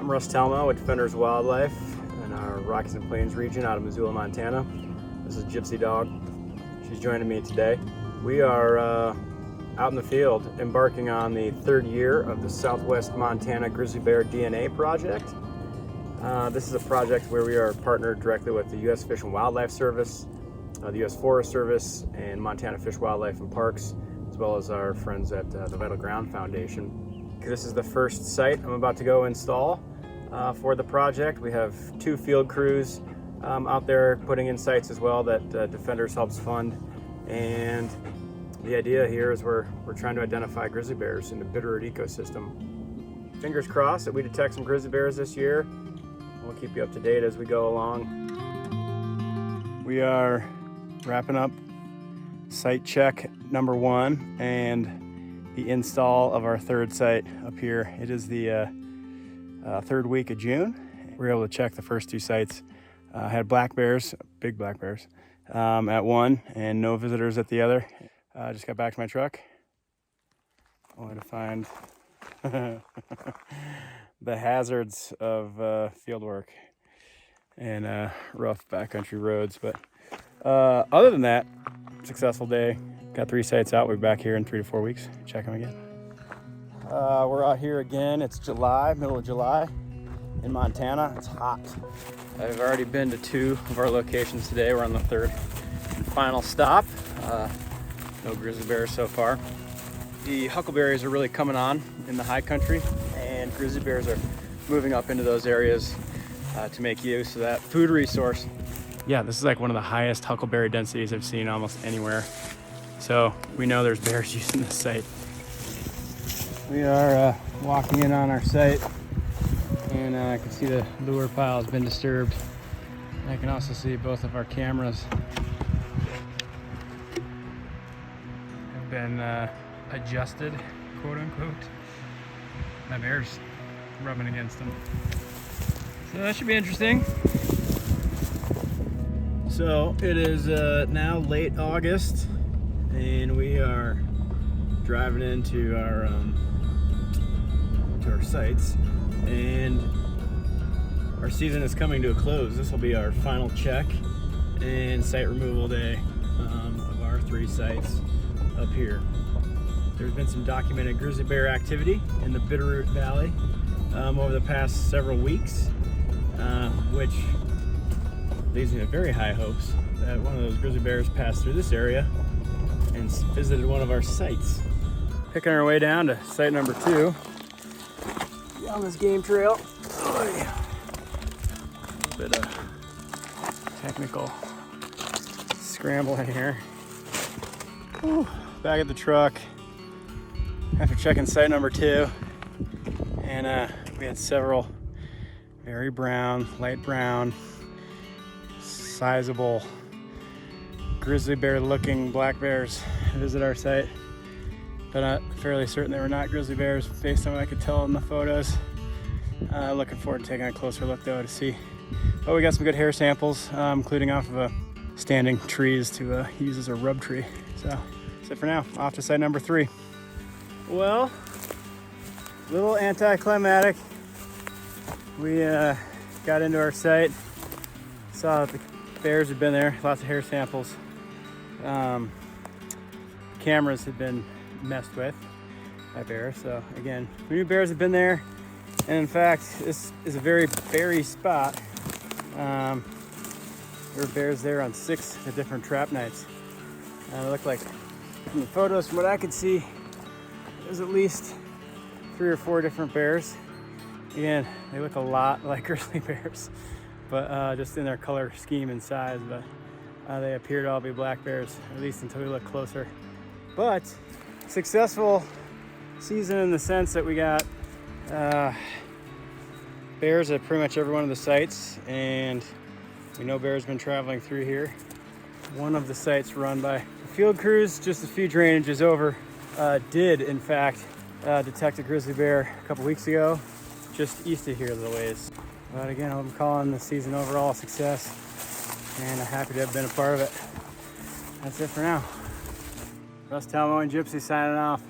I'm Russ Talmo with Defenders Wildlife in our Rockies and Plains region out of Missoula, Montana. This is Gypsy dog. She's joining me today. We are out in the field embarking on the third year of the Southwest Montana Grizzly Bear DNA project. This is a project where we are partnered directly with the U.S. Fish and Wildlife Service, the U.S. Forest Service, and Montana Fish, Wildlife, and Parks, as well as our friends at the Vital Ground Foundation. This is the first site I'm about to go install for the project. We have 2 field crews out there putting in sites as well that Defenders helps fund. And the idea here is we're trying to identify grizzly bears in the Bitterroot ecosystem. Fingers crossed that we detect some grizzly bears this year. We'll keep you up to date as we go along. We are wrapping up site check number 1 and the install of our third site up here. It is the third week of June. We were able to check the first 2 sites. Had black bears, big black bears, at one and no visitors at the other. Just got back to my truck. Only to find the hazards of field work and rough backcountry roads. But other than that, successful day. Got 3 sites out. We'll be back here in 3 to 4 weeks. Check them again. We're out here again. It's July, middle of July in Montana. It's hot. I've already been to 2 of our locations today. We're on the 3rd and final stop. No grizzly bears so far. The huckleberries are really coming on in the high country, and grizzly bears are moving up into those areas to make use of that food resource. Yeah, this is like one of the highest huckleberry densities I've seen almost anywhere. So we know there's bears using this site. We are walking in on our site, and I can see the lure pile has been disturbed. And I can also see both of our cameras have been adjusted, quote unquote. My bear's rubbing against them. So that should be interesting. So it is now late August, and we are driving into our sites, and our season is coming to a close. This will be our final check and site removal day of our 3 sites up here. There's been some documented grizzly bear activity in the Bitterroot Valley over the past several weeks, which leaves me with very high hopes that one of those grizzly bears passed through this area and visited one of our sites. Picking our way down to site number 2 on this game trail. Oh, yeah. Bit of technical scrambling here. Whew. Back at the truck after checking site number 2, and we had several very brown, light brown, sizable grizzly bear looking black bears visit our site, but I'm fairly certain they were not grizzly bears based on what I could tell in the photos. Looking forward to taking a closer look though to see. But we got some good hair samples, including off of standing trees to use as a rub tree. So that's it for now. Off to site number 3. Well, a little anticlimactic. We got into our site, saw that the bears had been there, lots of hair samples. Cameras had been messed with by bears. So again, we knew bears had been there. And in fact, this is a very berry spot. There were bears there on 6 different trap nights. It looked like, from the photos, from what I could see, there's at least 3 or 4 different bears. Again, they look a lot like grizzly bears, but just in their color scheme and size. But they appear to all be black bears, at least until we look closer. But successful season in the sense that we got bears at pretty much every one of the sites, and we know bears been traveling through here. One of the sites run by field crews just a few drainages over did in fact detect a grizzly bear a couple weeks ago just east of here a little ways. But again, I'm calling the season overall a success, and I'm happy to have been a part of it. That's it for now. Russ Talmo and Gypsy signing off.